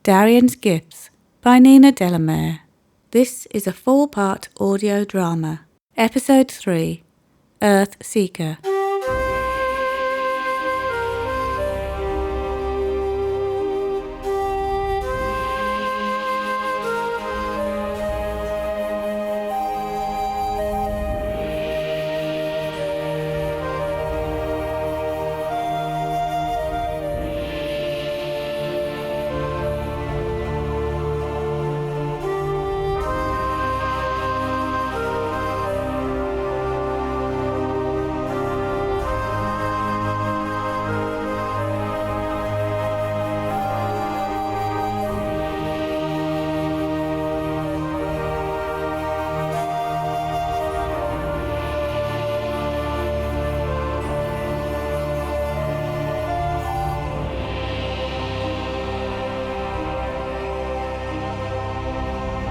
Darions Gifts by Nina Delamere. This is a 4-part audio drama. Episode 3, Earth Seeker.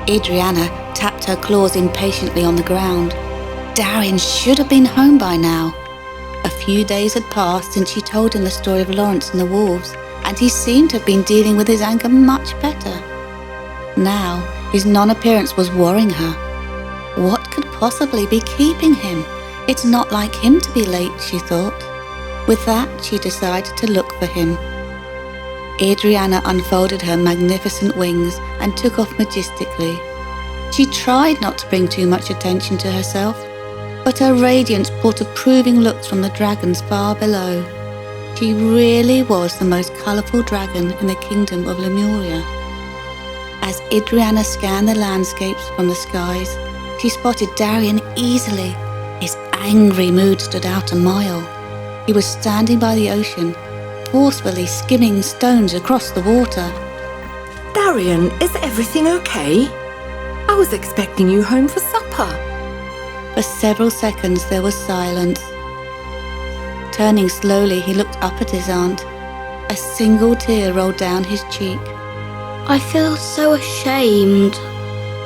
Adriana tapped her claws impatiently on the ground. Darion should have been home by now. A few days had passed since she told him the story of Lawrence and the wolves, and he seemed to have been dealing with his anger much better. Now, his non-appearance was worrying her. What could possibly be keeping him? It's not like him to be late, she thought. With that, she decided to look for him. Adriana unfolded her magnificent wings and took off majestically. She tried not to bring too much attention to herself, but her radiance brought approving looks from the dragons far below. She really was the most colourful dragon in the kingdom of Lemuria. As Adriana scanned the landscapes from the skies, she spotted Darion easily. His angry mood stood out a mile. He was standing by the ocean, forcefully skimming stones across the water. Darion, is everything okay? I was expecting you home for supper. For several seconds there was silence. Turning slowly, he looked up at his aunt. A single tear rolled down his cheek. I feel so ashamed.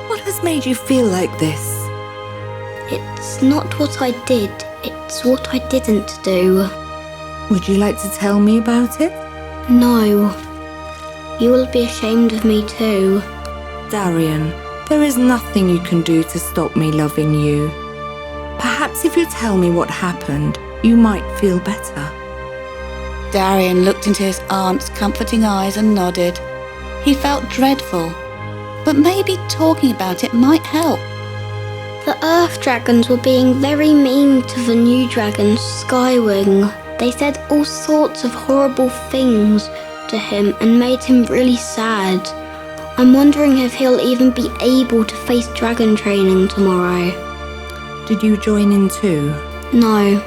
What has made you feel like this? It's not what I did, it's what I didn't do. Would you like to tell me about it? No. You will be ashamed of me too. Darion, there is nothing you can do to stop me loving you. Perhaps if you tell me what happened, you might feel better. Darion looked into his aunt's comforting eyes and nodded. He felt dreadful, but maybe talking about it might help. The Earth Dragons were being very mean to the new dragon, Skywing. They said all sorts of horrible things to him and made him really sad. I'm wondering if he'll even be able to face dragon training tomorrow. Did you join in too? No,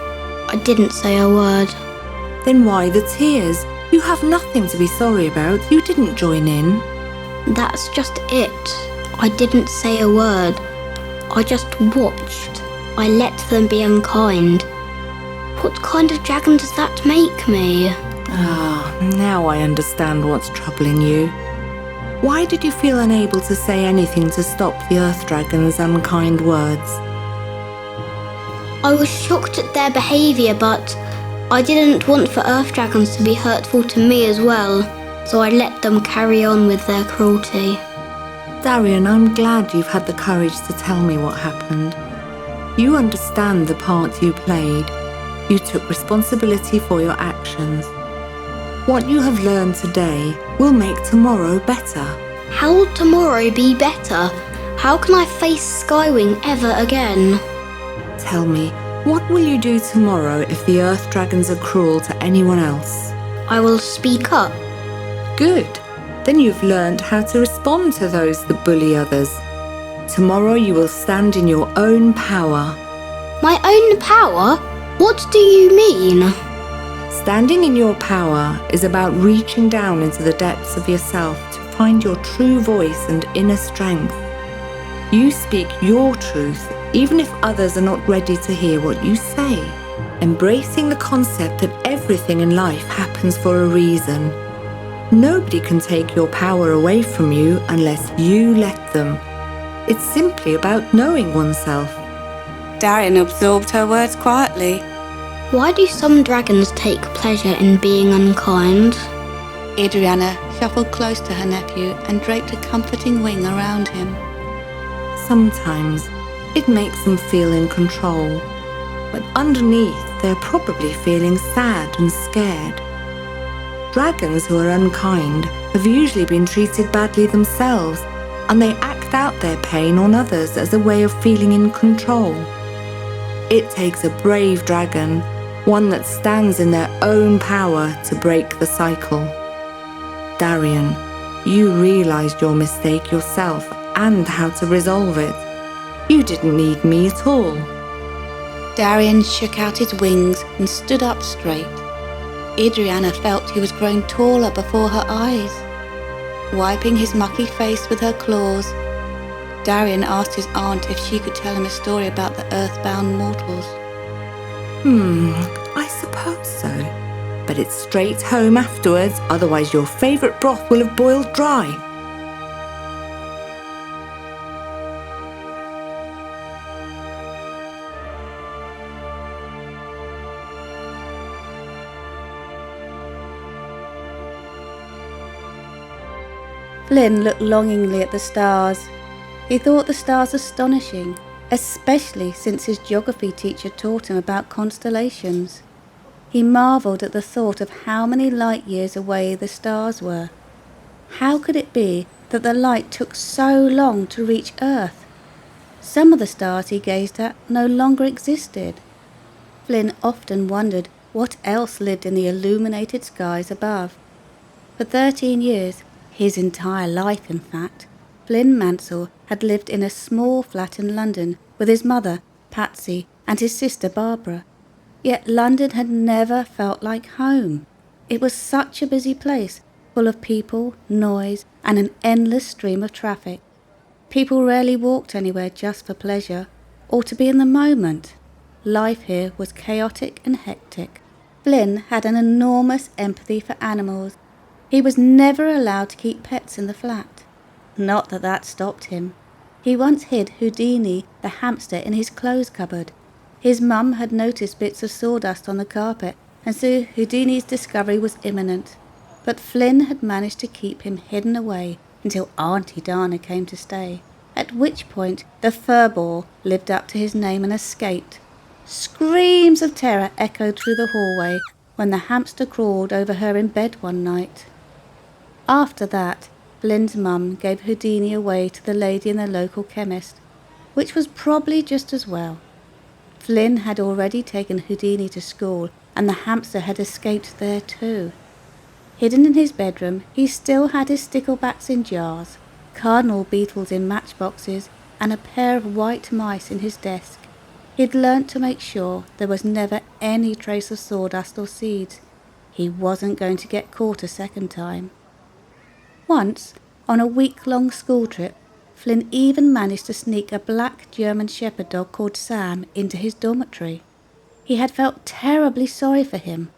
I didn't say a word. Then why the tears? You have nothing to be sorry about. You didn't join in. That's just it. I didn't say a word. I just watched. I let them be unkind. What kind of dragon does that make me? Now I understand what's troubling you. Why did you feel unable to say anything to stop the Earth Dragon's unkind words? I was shocked at their behaviour, but I didn't want for Earth Dragons to be hurtful to me as well, so I let them carry on with their cruelty. Darion, I'm glad you've had the courage to tell me what happened. You understand the part you played. You took responsibility for your actions. What you have learned today will make tomorrow better. How will tomorrow be better? How can I face Skywing ever again? Tell me, what will you do tomorrow if the Earth Dragons are cruel to anyone else? I will speak up. Good. Then you've learned how to respond to those that bully others. Tomorrow you will stand in your own power. My own power? What do you mean? Standing in your power is about reaching down into the depths of yourself to find your true voice and inner strength. You speak your truth, even if others are not ready to hear what you say. Embracing the concept that everything in life happens for a reason. Nobody can take your power away from you unless you let them. It's simply about knowing oneself. Darion absorbed her words quietly. Why do some dragons take pleasure in being unkind? Adriana shuffled close to her nephew and draped a comforting wing around him. Sometimes it makes them feel in control, but underneath they're probably feeling sad and scared. Dragons who are unkind have usually been treated badly themselves, and they act out their pain on others as a way of feeling in control. It takes a brave dragon, one that stands in their own power, to break the cycle. Darion, you realized your mistake yourself and how to resolve it. You didn't need me at all. Darion shook out his wings and stood up straight. Adriana felt he was growing taller before her eyes. Wiping his mucky face with her claws, Darion asked his aunt if she could tell him a story about the earthbound mortals. I suppose so. But it's straight home afterwards, otherwise your favourite broth will have boiled dry. Flynn looked longingly at the stars. He thought the stars astonishing, especially since his geography teacher taught him about constellations. He marvelled at the thought of how many light years away the stars were. How could it be that the light took so long to reach Earth? Some of the stars he gazed at no longer existed. Flynn often wondered what else lived in the illuminated skies above. For 13 years, his entire life in fact, Flynn Mansell had lived in a small flat in London with his mother, Patsy, and his sister, Barbara. Yet London had never felt like home. It was such a busy place, full of people, noise, and an endless stream of traffic. People rarely walked anywhere just for pleasure, or to be in the moment. Life here was chaotic and hectic. Flynn had an enormous empathy for animals. He was never allowed to keep pets in the flat. Not that that stopped him. He once hid Houdini, the hamster, in his clothes cupboard. His mum had noticed bits of sawdust on the carpet, and so Houdini's discovery was imminent. But Flynn had managed to keep him hidden away until Auntie Dana came to stay, at which point the furball lived up to his name and escaped. Screams of terror echoed through the hallway when the hamster crawled over her in bed one night. After that, Flynn's mum gave Houdini away to the lady in the local chemist, which was probably just as well. Flynn had already taken Houdini to school, and the hamster had escaped there too. Hidden in his bedroom, he still had his sticklebacks in jars, cardinal beetles in matchboxes, and a pair of white mice in his desk. He'd learnt to make sure there was never any trace of sawdust or seeds. He wasn't going to get caught a second time. Once, on a week-long school trip, Flynn even managed to sneak a black German shepherd dog called Sam into his dormitory. He had felt terribly sorry for him.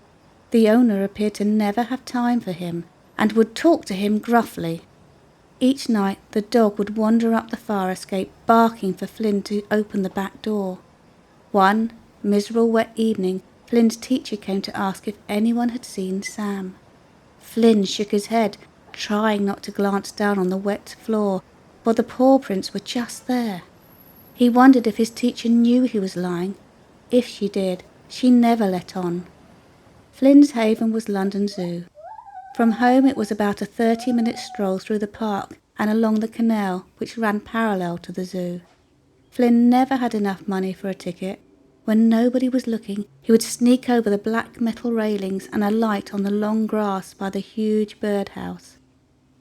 The owner appeared to never have time for him, and would talk to him gruffly. Each night the dog would wander up the fire escape, barking for Flynn to open the back door. One miserable wet evening, Flynn's teacher came to ask if anyone had seen Sam. Flynn shook his head, trying not to glance down on the wet floor, for the paw prints were just there. He wondered if his teacher knew he was lying. If she did, she never let on. Flynn's haven was London Zoo. From home it was about a 30-minute stroll through the park and along the canal which ran parallel to the zoo. Flynn never had enough money for a ticket. When nobody was looking, he would sneak over the black metal railings and alight on the long grass by the huge birdhouse.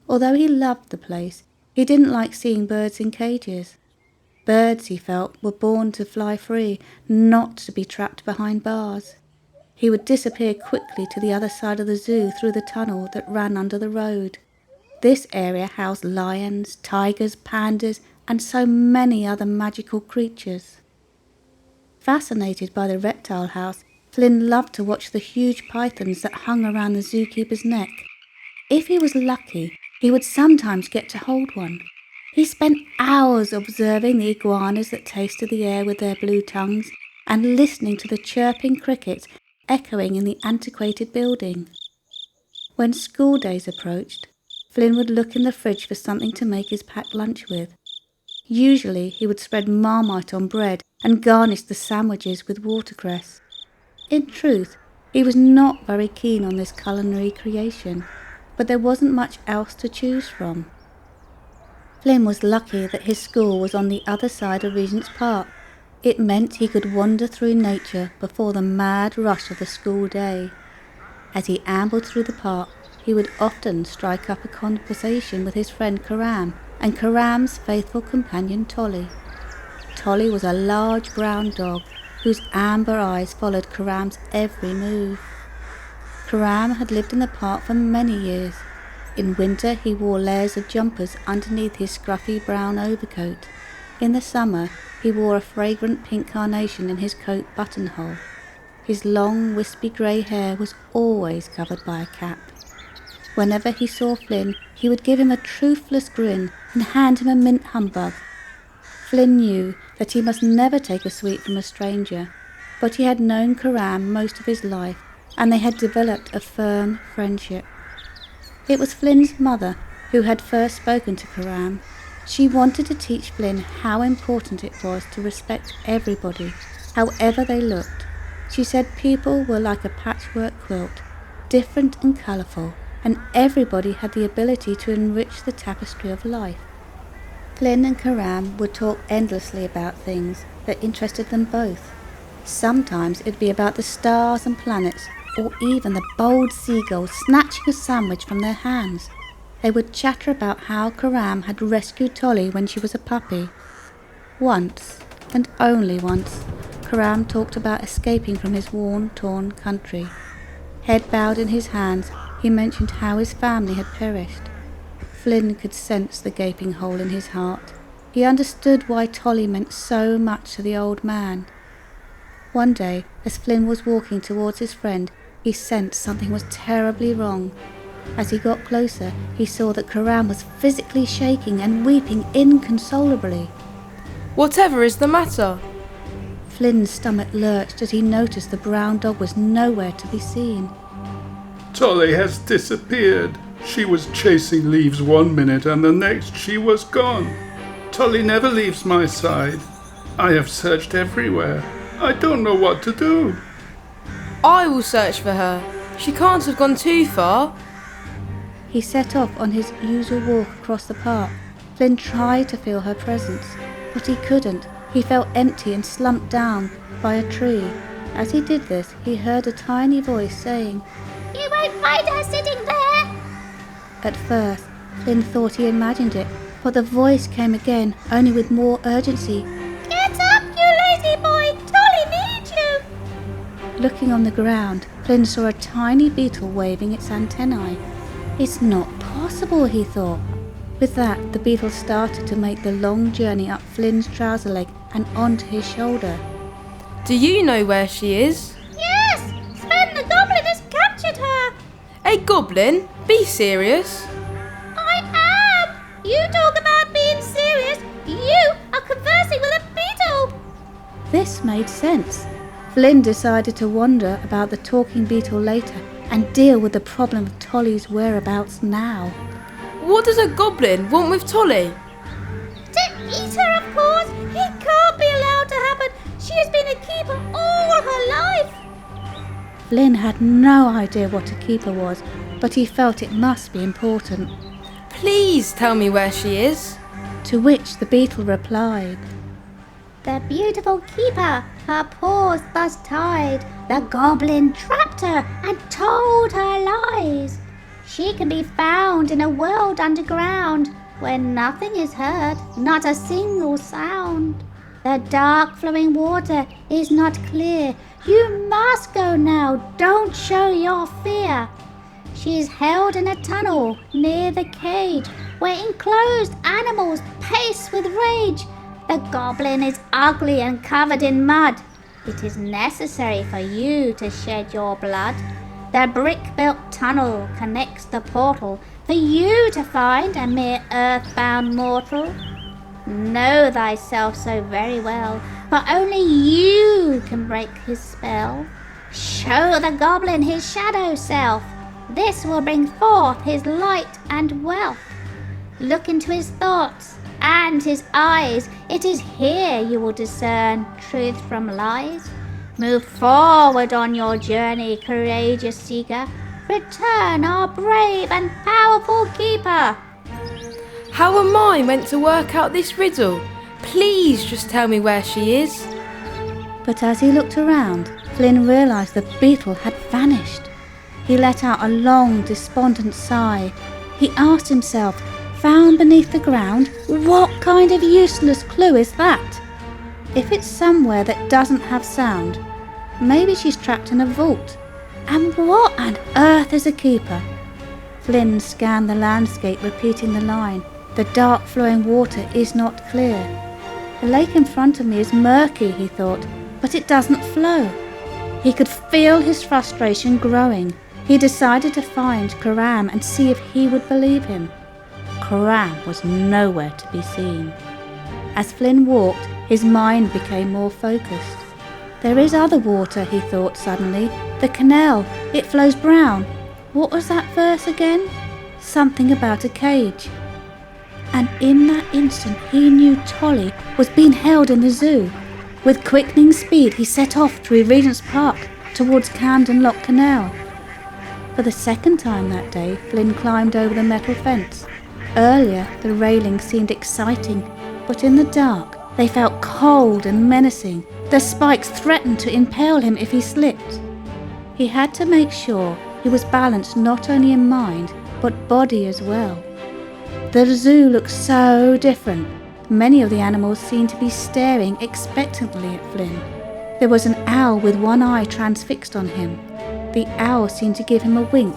Although he loved the place, he didn't like seeing birds in cages. Birds, he felt, were born to fly free, not to be trapped behind bars. He would disappear quickly to the other side of the zoo through the tunnel that ran under the road. This area housed lions, tigers, pandas, and so many other magical creatures. Fascinated by the reptile house, Flynn loved to watch the huge pythons that hung around the zookeeper's neck. If he was lucky, he would sometimes get to hold one. He spent hours observing the iguanas that tasted the air with their blue tongues and listening to the chirping crickets echoing in the antiquated building. When school days approached, Flynn would look in the fridge for something to make his packed lunch with. Usually he would spread Marmite on bread and garnish the sandwiches with watercress. In truth, he was not very keen on this culinary creation, but there wasn't much else to choose from. Flynn was lucky that his school was on the other side of Regent's Park. It meant he could wander through nature before the mad rush of the school day. As he ambled through the park, he would often strike up a conversation with his friend Karam and Karam's faithful companion Tolle. Tolle was a large brown dog whose amber eyes followed Karam's every move. Karam had lived in the park for many years. In winter he wore layers of jumpers underneath his scruffy brown overcoat. In the summer he wore a fragrant pink carnation in his coat buttonhole. His long wispy grey hair was always covered by a cap. Whenever he saw Flynn, he would give him a truthless grin and hand him a mint humbug. Flynn knew that he must never take a sweet from a stranger, but he had known Karam most of his life, and they had developed a firm friendship. It was Flynn's mother who had first spoken to Karam. She wanted to teach Flynn how important it was to respect everybody, however they looked. She said people were like a patchwork quilt, different and colourful, and everybody had the ability to enrich the tapestry of life. Flynn and Karam would talk endlessly about things that interested them both. Sometimes it'd be about the stars and planets, or even the bold seagulls snatching a sandwich from their hands. They would chatter about how Karam had rescued Tolle when she was a puppy. Once, and only once, Karam talked about escaping from his worn-torn country. Head bowed in his hands, he mentioned how his family had perished. Flynn could sense the gaping hole in his heart. He understood why Tolle meant so much to the old man. One day, as Flynn was walking towards his friend, he sensed something was terribly wrong. As he got closer, he saw that Karam was physically shaking and weeping inconsolably. Whatever is the matter? Flynn's stomach lurched as he noticed the brown dog was nowhere to be seen. Tolle has disappeared. She was chasing leaves one minute and the next she was gone. Tolle never leaves my side. I have searched everywhere. I don't know what to do. I will search for her. She can't have gone too far. He set off on his usual walk across the park. Flynn tried to feel her presence, but he couldn't. He felt empty and slumped down by a tree. As he did this, he heard a tiny voice saying, "You won't find her sitting there." At first, Flynn thought he imagined it, but the voice came again, only with more urgency. "Get up, you lazy boy! Tolle needs you!" Looking on the ground, Flynn saw a tiny beetle waving its antennae. It's not possible, he thought. With that, the beetle started to make the long journey up Flynn's trouser leg and onto his shoulder. Do you know where she is? "Yes! Sven the goblin has captured her!" A goblin? Be serious. "I am! You talk about being serious! You are conversing with a beetle!" This made sense. Flynn decided to wonder about the talking beetle later and deal with the problem of Tolle's whereabouts now. What does a goblin want with Tolle? "To eat her, of course! It can't be allowed to happen! She has been a keeper all her life!" Flynn had no idea what a keeper was, but he felt it must be important. Please tell me where she is. To which the beetle replied, "The beautiful keeper, her paws thus tied, the goblin trapped her and told her lies. She can be found in a world underground, where nothing is heard, not a single sound. The dark flowing water is not clear. You must go now, don't show your fear. She is held in a tunnel near the cage, where enclosed animals pace with rage. The goblin is ugly and covered in mud. It is necessary for you to shed your blood. The brick-built tunnel connects the portal for you to find a mere earthbound mortal. Know thyself so very well, for only you can break his spell. Show the goblin his shadow self. This will bring forth his light and wealth. Look into his thoughts and his eyes. It is here you will discern truth from lies. Move forward on your journey, courageous seeker. Return our brave and powerful keeper. How am I meant to work out this riddle? Please just tell me where she is. But as he looked around, Flynn realised the beetle had vanished. He let out a long, despondent sigh. He asked himself, found beneath the ground? What kind of useless clue is that? If it's somewhere that doesn't have sound, maybe she's trapped in a vault. And what on earth is a keeper? Flynn scanned the landscape, repeating the line. The dark flowing water is not clear. The lake in front of me is murky, he thought, but it doesn't flow. He could feel his frustration growing. He decided to find Karam and see if he would believe him. Karam was nowhere to be seen. As Flynn walked, his mind became more focused. There is other water, he thought suddenly. The canal, it flows brown. What was that verse again? Something about a cage. And in that instant he knew Tolle was being held in the zoo. With quickening speed he set off through Regent's Park towards Camden Lock Canal. For the second time that day, Flynn climbed over the metal fence. Earlier, the railing seemed exciting, but in the dark, they felt cold and menacing. The spikes threatened to impale him if he slipped. He had to make sure he was balanced not only in mind, but body as well. The zoo looked so different. Many of the animals seemed to be staring expectantly at Flynn. There was an owl with one eye transfixed on him. The owl seemed to give him a wink.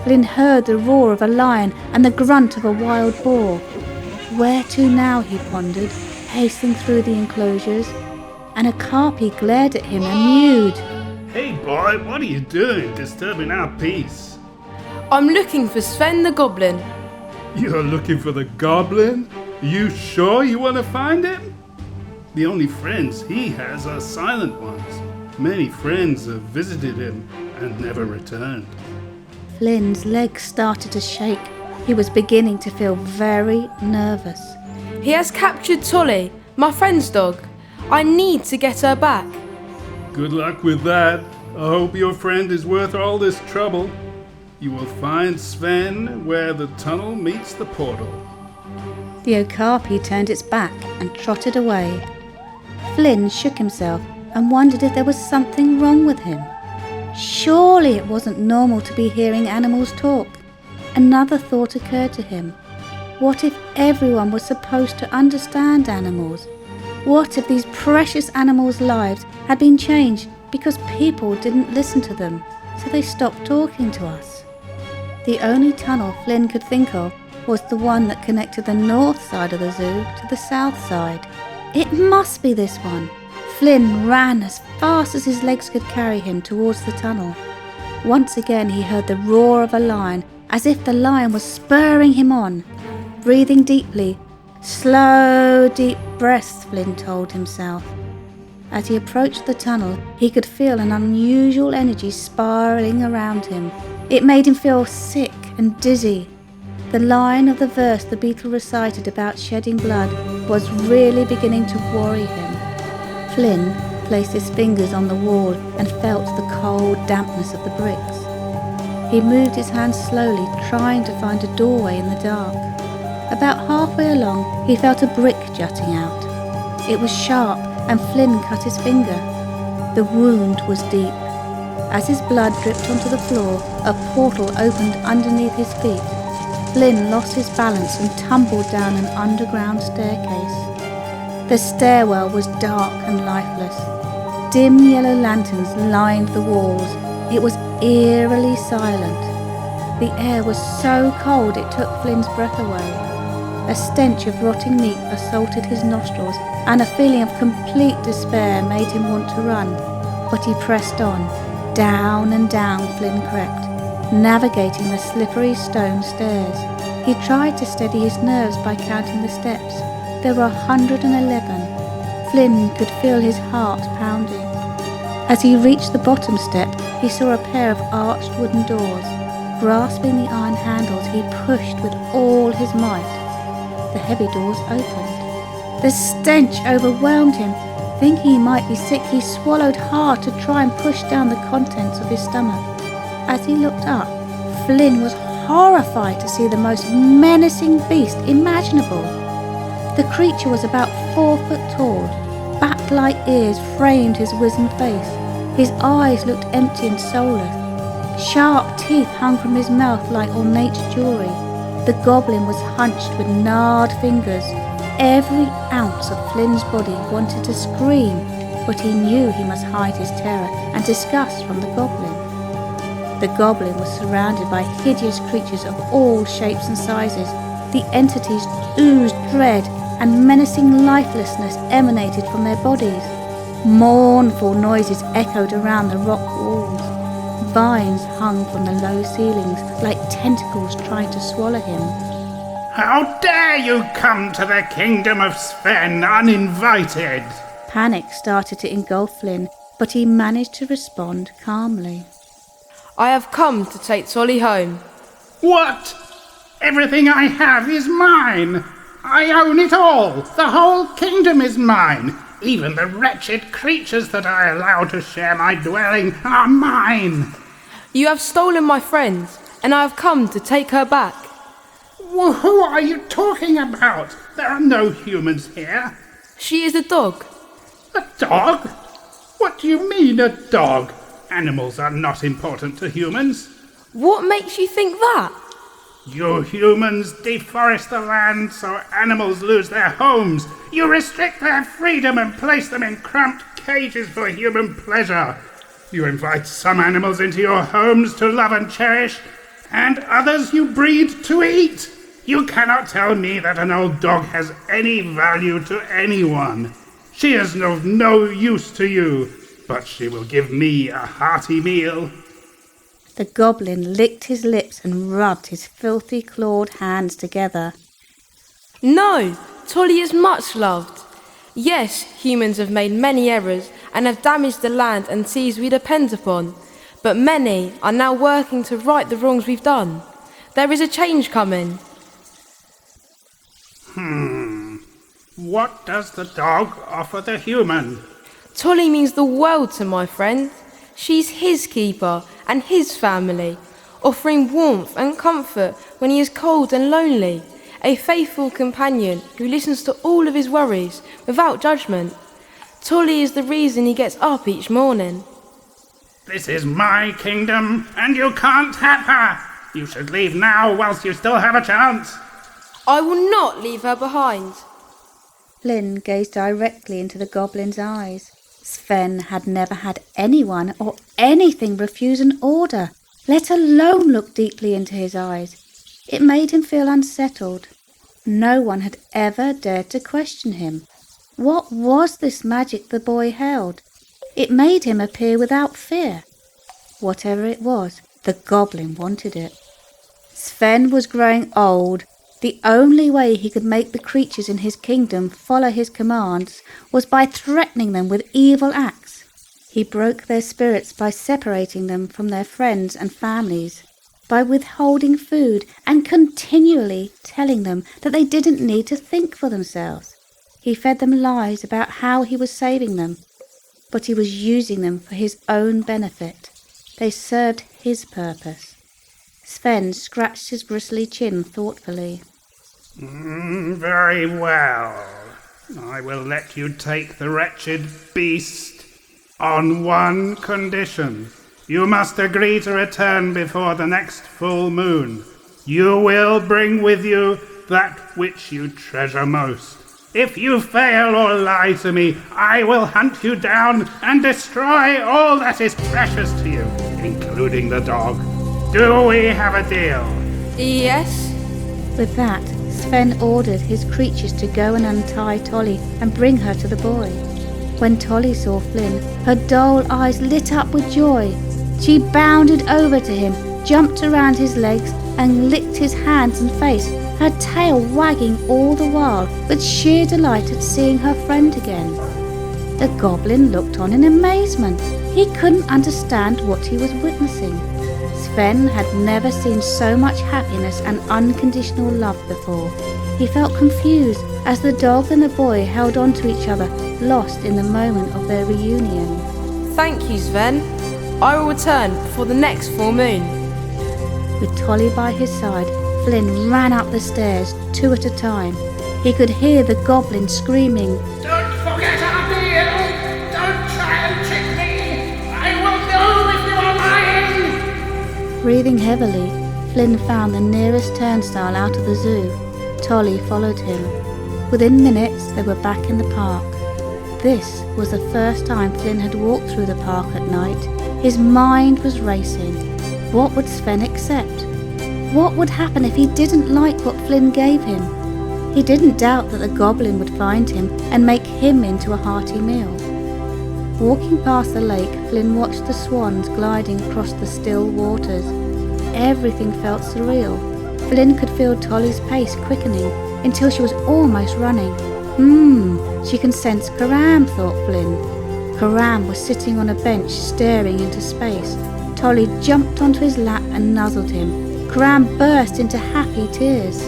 Flynn heard the roar of a lion and the grunt of a wild boar. Where to now, he pondered, pacing through the enclosures. An okapi glared at him and mewed. Hey boy, what are you doing, disturbing our peace? I'm looking for Sven the goblin. You're looking for the goblin? You sure you want to find him? The only friends he has are silent ones. Many friends have visited him and never returned. Flynn's legs started to shake. He was beginning to feel very nervous. He has captured Tolle, my friend's dog. I need to get her back. Good luck with that. I hope your friend is worth all this trouble. You will find Sven where the tunnel meets the portal. The okapi turned its back and trotted away. Flynn shook himself and wondered if there was something wrong with him. Surely it wasn't normal to be hearing animals talk. Another thought occurred to him. What if everyone was supposed to understand animals? What if these precious animals' lives had been changed because people didn't listen to them, so they stopped talking to us? The only tunnel Flynn could think of was the one that connected the north side of the zoo to the south side. It must be this one. Flynn ran as fast as his legs could carry him towards the tunnel. Once again he heard the roar of a lion, as if the lion was spurring him on. Breathing deeply, slow, deep breaths, Flynn told himself. As he approached the tunnel, he could feel an unusual energy spiraling around him. It made him feel sick and dizzy. The line of the verse the beetle recited about shedding blood was really beginning to worry him. Flynn placed his fingers on the wall and felt the cold dampness of the bricks. He moved his hands slowly, trying to find a doorway in the dark. About halfway along, he felt a brick jutting out. It was sharp, and Flynn cut his finger. The wound was deep. As his blood dripped onto the floor, a portal opened underneath his feet. Flynn lost his balance and tumbled down an underground staircase. The stairwell was dark and lifeless. Dim yellow lanterns lined the walls. It was eerily silent. The air was so cold it took Flynn's breath away. A stench of rotting meat assaulted his nostrils, and a feeling of complete despair made him want to run. But he pressed on. Down and down Flynn crept, navigating the slippery stone stairs. He tried to steady his nerves by counting the steps. There were 111. Flynn could feel his heart pounding. As he reached the bottom step, he saw a pair of arched wooden doors. Grasping the iron handles, he pushed with all his might. The heavy doors opened. The stench overwhelmed him. Thinking he might be sick, he swallowed hard to try and push down the contents of his stomach. As he looked up, Flynn was horrified to see the most menacing beast imaginable. The creature was about 4 foot tall. Bat-like ears framed his wizened face. His eyes looked empty and soulless. Sharp teeth hung from his mouth like ornate jewelry. The goblin was hunched with gnarled fingers. Every ounce of Flynn's body wanted to scream, but he knew he must hide his terror and disgust from the goblin. The goblin was surrounded by hideous creatures of all shapes and sizes. The entities oozed dread, and menacing lifelessness emanated from their bodies. Mournful noises echoed around the rock walls. Vines hung from the low ceilings like tentacles trying to swallow him. How dare you come to the kingdom of Sven uninvited? Panic started to engulf Flynn, but he managed to respond calmly. I have come to take Tolle home. What? Everything I have is mine. I own it all. The whole kingdom is mine. Even the wretched creatures that I allow to share my dwelling are mine. You have stolen my friend, and I have come to take her back. Who are you talking about? There are no humans here. She is a dog. A dog? What do you mean, a dog? Animals are not important to humans. What makes you think that? You humans deforest the land so animals lose their homes. You restrict their freedom and place them in cramped cages for human pleasure. You invite some animals into your homes to love and cherish, and others you breed to eat. You cannot tell me that an old dog has any value to anyone. She is of no use to you, but she will give me a hearty meal. The goblin licked his lips and rubbed his filthy clawed hands together. No, Tolle is much loved. Yes, humans have made many errors and have damaged the land and seas we depend upon, but many are now working to right the wrongs we've done. There is a change coming. What does the dog offer the human? Tolle means the world to my friend. She's his keeper and his family, offering warmth and comfort when he is cold and lonely, a faithful companion who listens to all of his worries without judgment. Tolle is the reason he gets up each morning. This is my kingdom, and you can't have her. You should leave now whilst you still have a chance. I will not leave her behind. Flynn gazed directly into the goblin's eyes. Sven had never had anyone or anything refuse an order, let alone look deeply into his eyes. It made him feel unsettled. No one had ever dared to question him. What was this magic the boy held? It made him appear without fear. Whatever it was, the goblin wanted it. Sven was growing old. The only way he could make the creatures in his kingdom follow his commands was by threatening them with evil acts. He broke their spirits by separating them from their friends and families, by withholding food and continually telling them that they didn't need to think for themselves. He fed them lies about how he was saving them, but he was using them for his own benefit. They served his purpose. Sven scratched his bristly chin thoughtfully. Very well. I will let you take the wretched beast on one condition. You must agree to return before the next full moon. You will bring with you that which you treasure most. If you fail or lie to me, I will hunt you down and destroy all that is precious to you, including the dog. Do we have a deal? Yes. With that, Sven ordered his creatures to go and untie Tolle and bring her to the boy. When Tolle saw Flynn, her dull eyes lit up with joy. She bounded over to him, jumped around his legs, and licked his hands and face, her tail wagging all the while with sheer delight at seeing her friend again. The goblin looked on in amazement. He couldn't understand what he was witnessing. Sven had never seen so much happiness and unconditional love before. He felt confused as the dog and the boy held on to each other, lost in the moment of their reunion. Thank you, Sven. I will return before the next full moon. With Tolle by his side, Flynn ran up the stairs, 2 at a time. He could hear the goblin screaming, Don't forget our deal! Don't try and trick me! I will know if you are lying! Breathing heavily, Flynn found the nearest turnstile out of the zoo. Tolle followed him. Within minutes, they were back in the park. This was the first time Flynn had walked through the park at night. His mind was racing. What would Sven accept? What would happen if he didn't like what Flynn gave him? He didn't doubt that the goblin would find him and make him into a hearty meal. Walking past the lake, Flynn watched the swans gliding across the still waters. Everything felt surreal. Flynn could feel Tolle's pace quickening until she was almost running. She can sense Karam, thought Flynn. Karam was sitting on a bench staring into space. Tolle jumped onto his lap and nuzzled him. Karam burst into happy tears.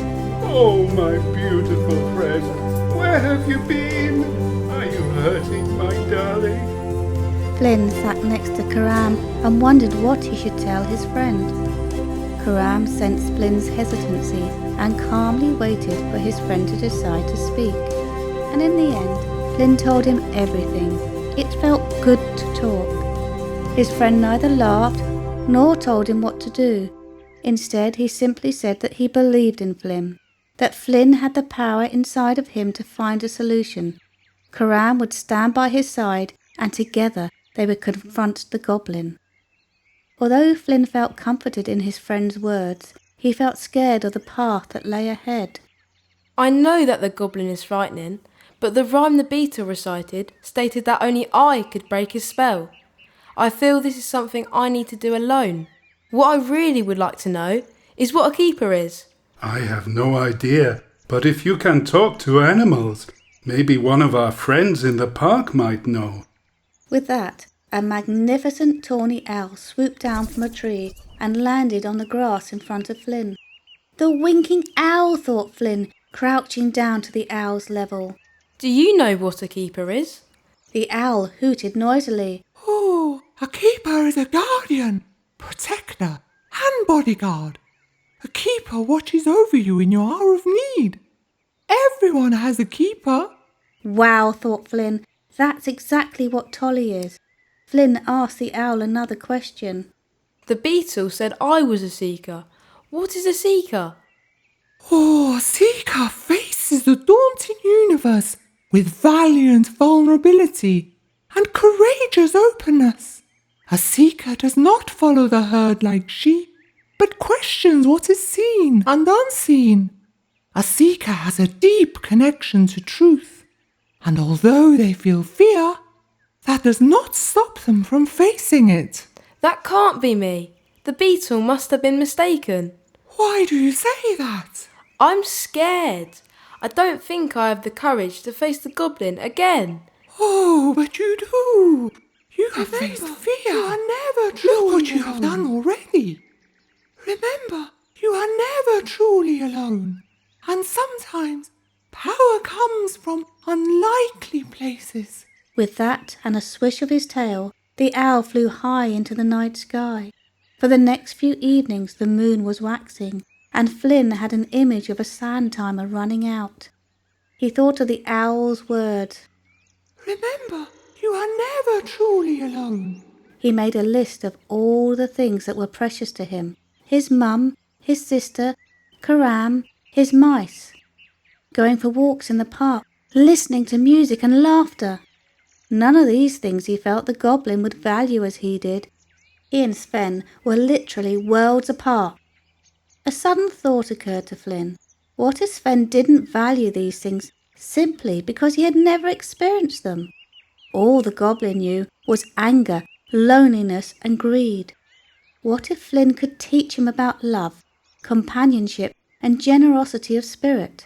Oh, my beautiful friend, where have you been? Are you hurting, my darling? Flynn sat next to Karam and wondered what he should tell his friend. Karam sensed Flynn's hesitancy and calmly waited for his friend to decide to speak. And in the end, Flynn told him everything. It felt good to talk. His friend neither laughed nor told him what to do. Instead, he simply said that he believed in Flynn, that Flynn had the power inside of him to find a solution. Karam would stand by his side, and together they would confront the goblin. Although Flynn felt comforted in his friend's words, he felt scared of the path that lay ahead. I know that the goblin is frightening, but the rhyme the beetle recited stated that only I could break his spell. I feel this is something I need to do alone. What I really would like to know is what a keeper is. I have no idea, but if you can talk to animals, maybe one of our friends in the park might know. With that, a magnificent tawny owl swooped down from a tree and landed on the grass in front of Flynn. The winking owl, thought Flynn, crouching down to the owl's level. Do you know what a keeper is? The owl hooted noisily. Oh, a keeper is a guardian, protector, and bodyguard. A keeper watches over you in your hour of need. Everyone has a keeper. Wow, thought Flynn. That's exactly what Tolle is. Flynn asked the owl another question. The beetle said I was a seeker. What is a seeker? Oh, a seeker faces the daunting universe with valiant vulnerability and courageous openness. A seeker does not follow the herd like sheep, but questions what is seen and unseen. A seeker has a deep connection to truth, and although they feel fear, that does not stop them from facing it. That can't be me. The beetle must have been mistaken. Why do you say that? I'm scared. I don't think I have the courage to face the goblin again. Oh, but you do. You have faced fear. You are never truly Look what you have done already. Remember, you are never truly alone. And sometimes power comes from unlikely places. With that and a swish of his tail, the owl flew high into the night sky. For the next few evenings the moon was waxing, and Flynn had an image of a sand timer running out. He thought of the owl's words. Remember, you are never truly alone. He made a list of all the things that were precious to him. His mum, his sister, Karam, his mice. Going for walks in the park, listening to music and laughter. None of these things he felt the goblin would value as he did. He and Sven were literally worlds apart. A sudden thought occurred to Flynn. What if Sven didn't value these things simply because he had never experienced them? All the goblin knew was anger, loneliness and greed. What if Flynn could teach him about love, companionship and generosity of spirit?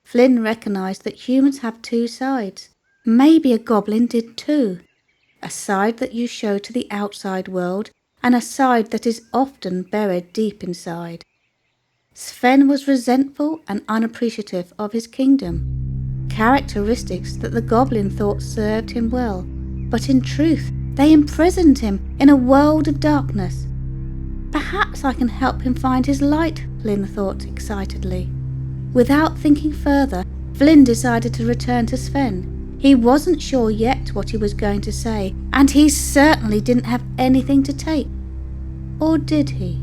Flynn recognised that humans have two sides. Maybe a goblin did too. A side that you show to the outside world and a side that is often buried deep inside. Sven was resentful and unappreciative of his kingdom, characteristics that the goblin thought served him well, but in truth they imprisoned him in a world of darkness. Perhaps I can help him find his light, Flynn thought excitedly. Without thinking further, Flynn decided to return to Sven. He wasn't sure yet what he was going to say, and he certainly didn't have anything to take. Or did he?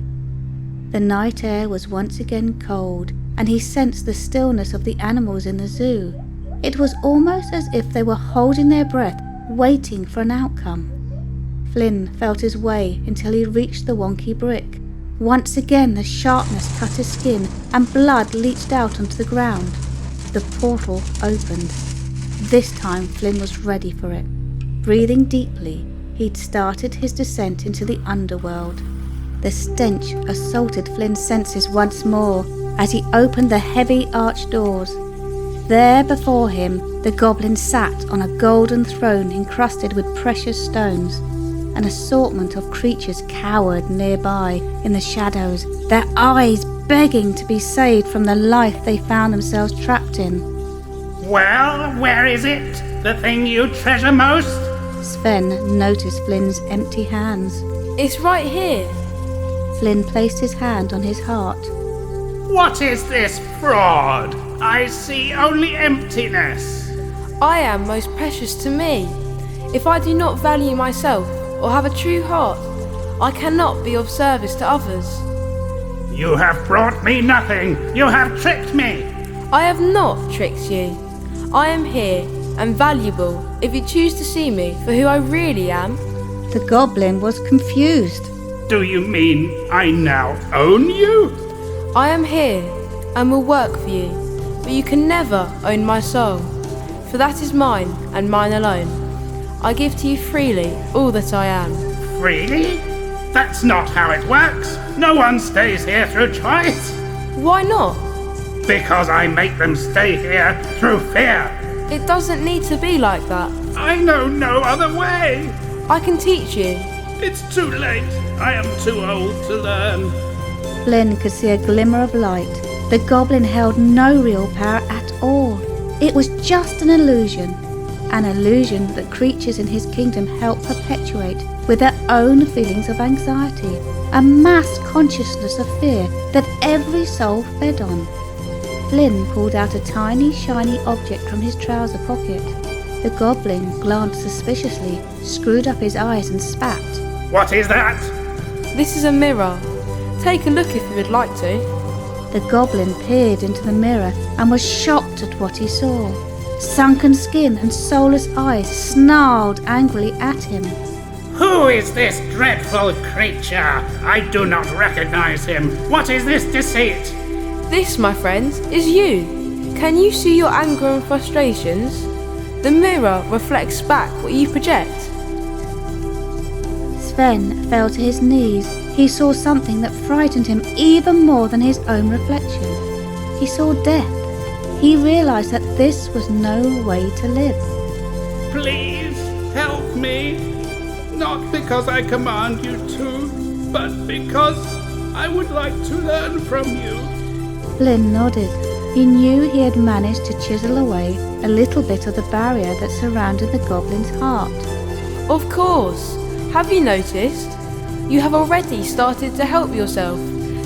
The night air was once again cold, and he sensed the stillness of the animals in the zoo. It was almost as if they were holding their breath, waiting for an outcome. Flynn felt his way until he reached the wonky brick. Once again the sharpness cut his skin and blood leached out onto the ground. The portal opened. This time Flynn was ready for it. Breathing deeply, he'd started his descent into the underworld. The stench assaulted Flynn's senses once more as he opened the heavy arched doors. There before him the goblin sat on a golden throne encrusted with precious stones. An assortment of creatures cowered nearby in the shadows, their eyes begging to be saved from the life they found themselves trapped in. Well, where is it? The thing you treasure most? Sven noticed Flynn's empty hands. It's right here. Flynn placed his hand on his heart. What is this fraud? I see only emptiness. I am most precious to me. If I do not value myself or have a true heart, I cannot be of service to others. You have brought me nothing. You have tricked me. I have not tricked you. I am here and valuable if you choose to see me for who I really am. The goblin was confused. Do you mean I now own you? I am here and will work for you, but you can never own my soul, for that is mine and mine alone. I give to you freely all that I am. Freely? That's not how it works. No one stays here through choice. Why not? Because I make them stay here through fear. It doesn't need to be like that. I know no other way. I can teach you. It's too late. I am too old to learn. Flynn could see a glimmer of light. The goblin held no real power at all. It was just an illusion that creatures in his kingdom help perpetuate with their own feelings of anxiety, a mass consciousness of fear that every soul fed on. Flynn pulled out a tiny, shiny object from his trouser pocket. The goblin glanced suspiciously, screwed up his eyes and spat. What is that? This is a mirror. Take a look if you would like to. The goblin peered into the mirror and was shocked at what he saw. Sunken skin and soulless eyes snarled angrily at him. Who is this dreadful creature? I do not recognize him. What is this deceit? This, my friends, is you. Can you see your anger and frustrations? The mirror reflects back what you project. Sven fell to his knees. He saw something that frightened him even more than his own reflection. He saw death. He realized that this was no way to live. Please help me. Not because I command you to, but because I would like to learn from you. Flynn nodded. He knew he had managed to chisel away a little bit of the barrier that surrounded the goblin's heart. Of course. Have you noticed? You have already started to help yourself.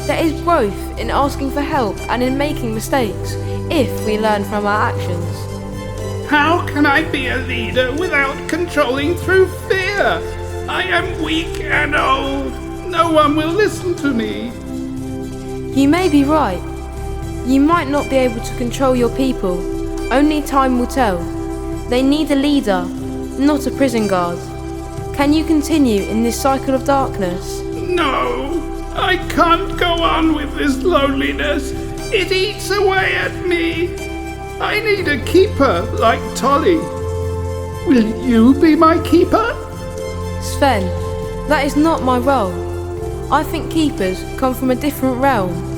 There is growth in asking for help and in making mistakes, if we learn from our actions. How can I be a leader without controlling through fear? I am weak and old. No one will listen to me. You may be right. You might not be able to control your people. Only time will tell. They need a leader, not a prison guard. Can you continue in this cycle of darkness? No, I can't go on with this loneliness. It eats away at me. I need a keeper like Tolle. Will you be my keeper? Sven, that is not my role. I think keepers come from a different realm.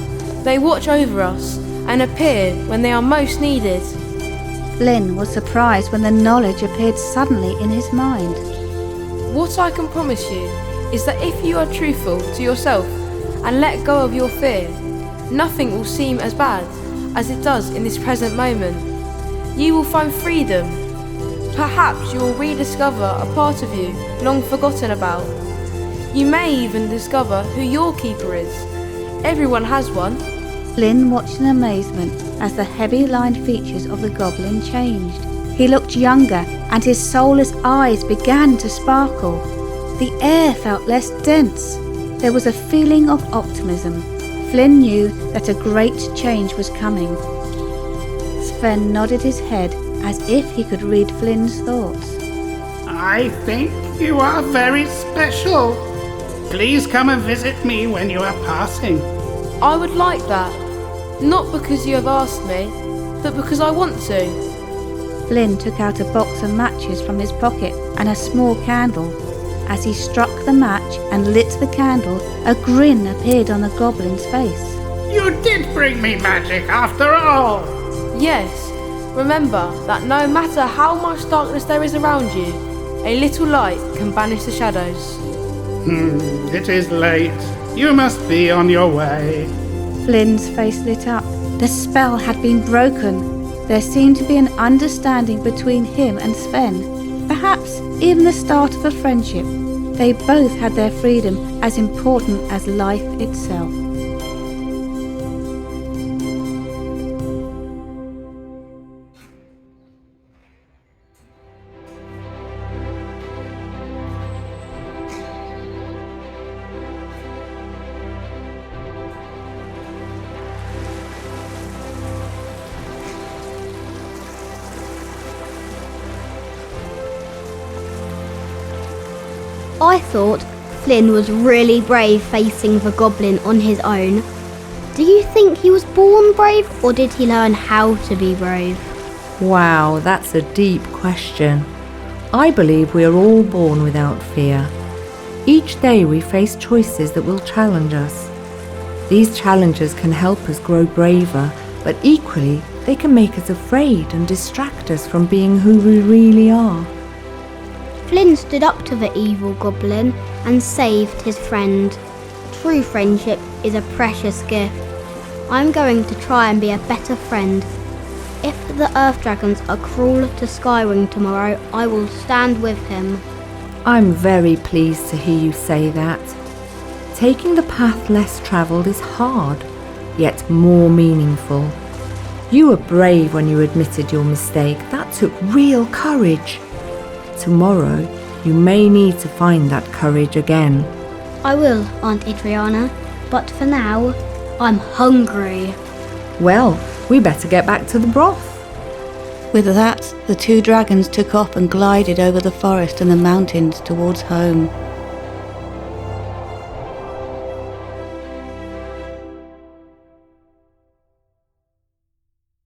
They watch over us and appear when they are most needed. Flynn was surprised when the knowledge appeared suddenly in his mind. What I can promise you is that if you are truthful to yourself and let go of your fear, nothing will seem as bad as it does in this present moment. You will find freedom. Perhaps you will rediscover a part of you long forgotten about. You may even discover who your keeper is. Everyone has one. Flynn watched in amazement as the heavy-lined features of the goblin changed. He looked younger and his soulless eyes began to sparkle. The air felt less dense. There was a feeling of optimism. Flynn knew that a great change was coming. Sven nodded his head as if he could read Flynn's thoughts. I think you are very special. Please come and visit me when you are passing. I would like that. Not because you have asked me, but because I want to. Flynn took out a box of matches from his pocket and a small candle. As he struck the match and lit the candle, a grin appeared on the goblin's face. You did bring me magic after all. Yes, remember that no matter how much darkness there is around you, a little light can banish the shadows. It is late. You must be on your way. Flynn's face lit up. The spell had been broken. There seemed to be an understanding between him and Sven. Perhaps even the start of a friendship. They both had their freedom as important as life itself. I thought Flynn was really brave facing the goblin on his own. Do you think he was born brave, or did he learn how to be brave? Wow, that's a deep question. I believe we are all born without fear. Each day we face choices that will challenge us. These challenges can help us grow braver, but equally they can make us afraid and distract us from being who we really are. Flynn stood up to the evil goblin and saved his friend. True friendship is a precious gift. I'm going to try and be a better friend. If the earth dragons are cruel to Skywing tomorrow, I will stand with him. I'm very pleased to hear you say that. Taking the path less travelled is hard, yet more meaningful. You were brave when you admitted your mistake. That took real courage. Tomorrow, you may need to find that courage again. I will, Aunt Adriana, but for now, I'm hungry. Well, we better get back to the broth. With that, the two dragons took off and glided over the forest and the mountains towards home.